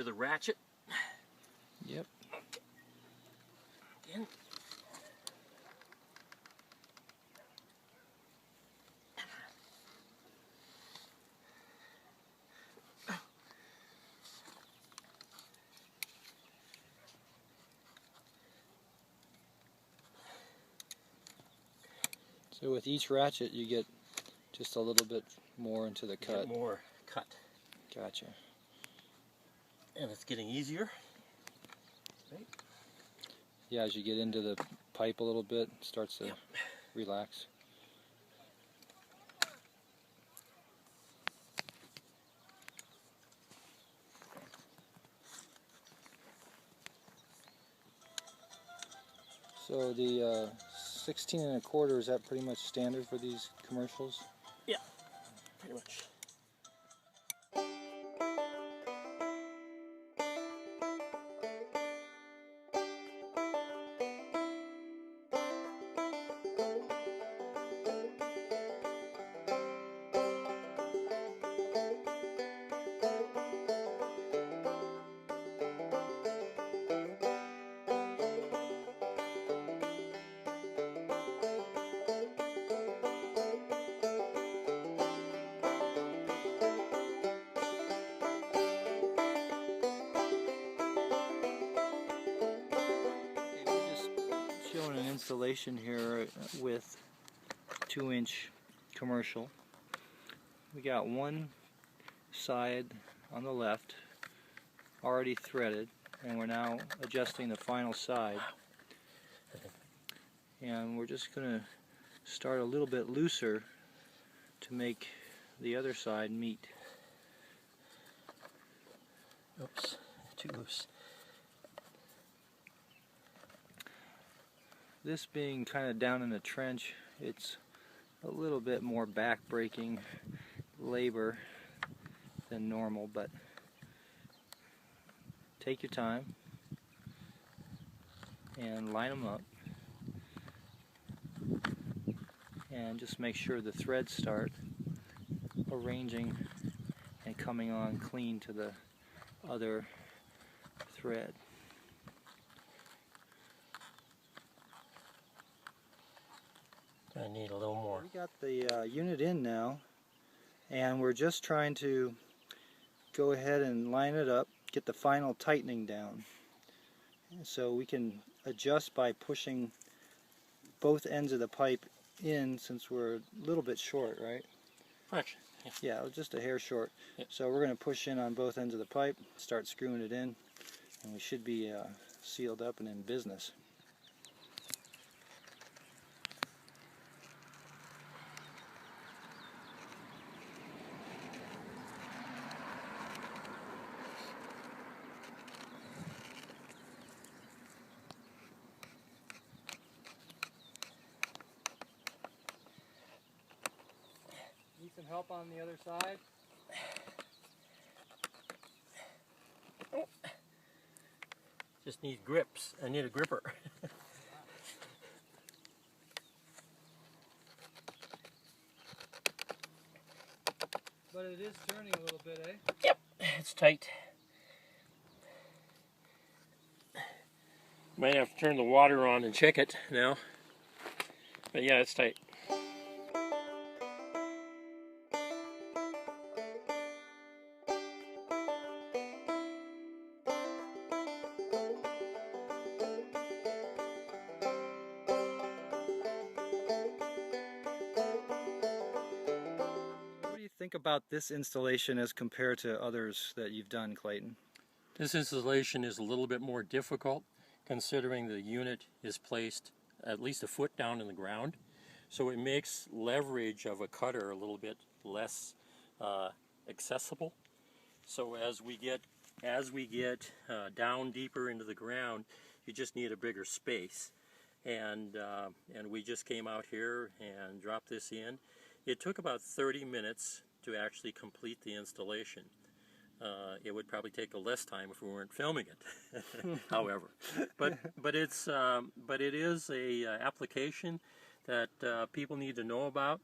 secure the ratchet. Yep. In. So with each ratchet you get just a little bit more into the cut. Get more cut. Gotcha. And it's getting easier. Right. Yeah, as you get into the pipe a little bit, it starts to relax. So the 16 1/4, is that pretty much standard for these commercials? Yeah, pretty much. Showing an installation here with 2-inch commercial. We got one side on the left already threaded, and we're now adjusting the final side. And we're just going to start a little bit looser to make the other side meet. Oops, too loose. This being kind of down in the trench, it's a little bit more back-breaking labor than normal, but take your time and line them up, and just make sure the threads start arranging and coming on clean to the other thread. I need a little more. We got the unit in now, and we're just trying to go ahead and line it up, get the final tightening down. So we can adjust by pushing both ends of the pipe in, since we're a little bit short, right? Fraction. Yeah, just a hair short. Yep. So we're going to push in on both ends of the pipe, start screwing it in, and we should be sealed up and in business. Need some help on the other side? Just need grips. I need a gripper. But it is turning a little bit, eh? Yep, it's tight. Might have to turn the water on and check it now. But yeah, it's tight. What do you think about this installation as compared to others that you've done, Clayton? This installation is a little bit more difficult, considering the unit is placed at least a foot down in the ground, so it makes leverage of a cutter a little bit less accessible. So as we get down deeper into the ground, you just need a bigger space. And we just came out here and dropped this in. It took about 30 minutes to actually complete the installation. It would probably take less time if we weren't filming it, however. But it is a application that people need to know about.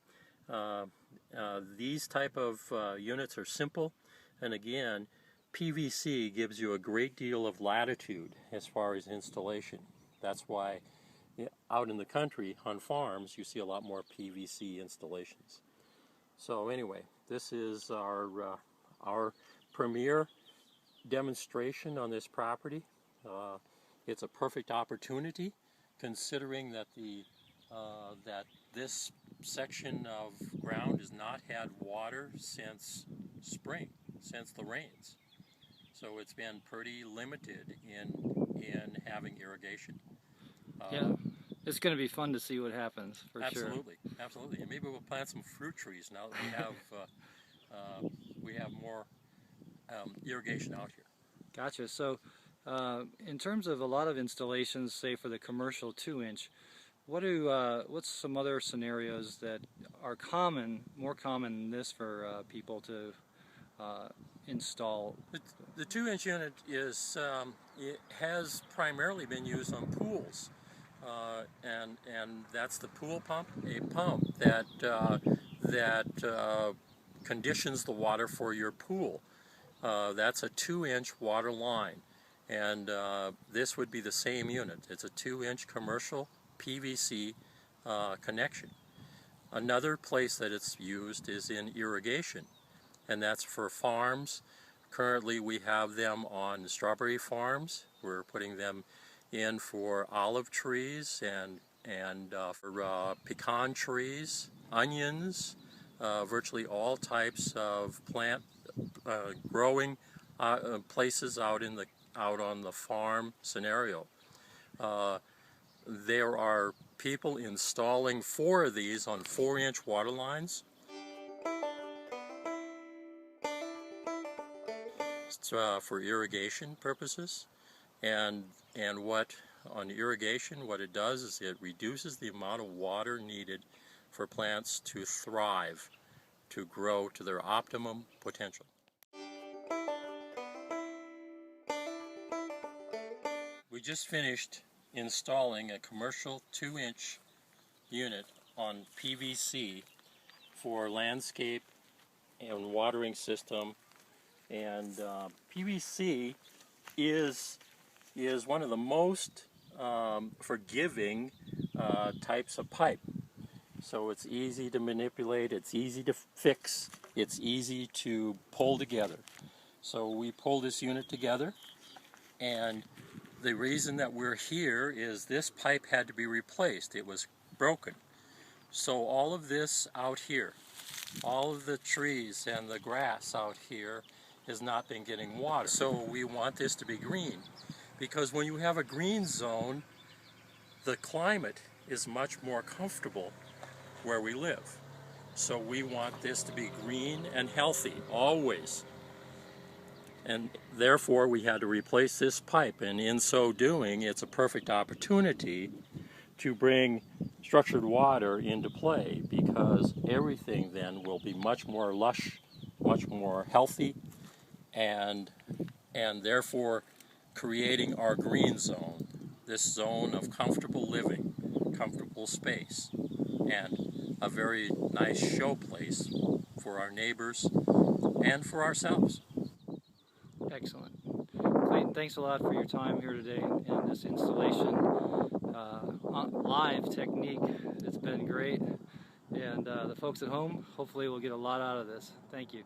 These type of units are simple, and again, PVC gives you a great deal of latitude as far as installation. That's why out in the country on farms you see a lot more PVC installations. So anyway, this is our premier demonstration on this property. It's a perfect opportunity, considering that that this section of ground has not had water since spring, since the rains. So it's been pretty limited in having irrigation. Yeah, it's going to be fun to see what happens, for sure. Absolutely, absolutely. And maybe we'll plant some fruit trees now that we have more irrigation out here. Gotcha. So, in terms of a lot of installations, say for the commercial 2-inch, what's some other scenarios that are more common than this for people to install? The 2-inch unit it has primarily been used on pools, and that's the pool pump, a pump that conditions the water for your pool. That's a 2-inch water line, and this would be the same unit. It's a 2-inch commercial PVC connection. Another place that it's used is in irrigation, and that's for farms. Currently we have them on strawberry farms. We're putting them in for olive trees and for pecan trees, onions, virtually all types of plant growing places out on the farm scenario. There are people installing 4 of these on 4-inch water lines. It's for irrigation purposes, and what on irrigation, what it does is it reduces the amount of water needed for plants to thrive, to grow to their optimum potential. We just finished installing a commercial 2-inch unit on PVC for landscape and watering system, and PVC is one of the most forgiving types of pipe. So it's easy to manipulate, it's easy to fix, it's easy to pull together. So we pulled this unit together, and the reason that we're here is this pipe had to be replaced. It was broken. So all of this out here, all of the trees and the grass out here has not been getting water. So we want this to be green, because when you have a green zone, the climate is much more comfortable where we live. So we want this to be green and healthy, always. And therefore we had to replace this pipe, and in so doing it's a perfect opportunity to bring structured water into play, because everything then will be much more lush, much more healthy, and therefore creating our green zone, this zone of comfortable living, comfortable space, and a very nice show place for our neighbors and for ourselves. Excellent. Clayton, thanks a lot for your time here today in this installation. Live technique. It's been great. And the folks at home, hopefully will get a lot out of this. Thank you.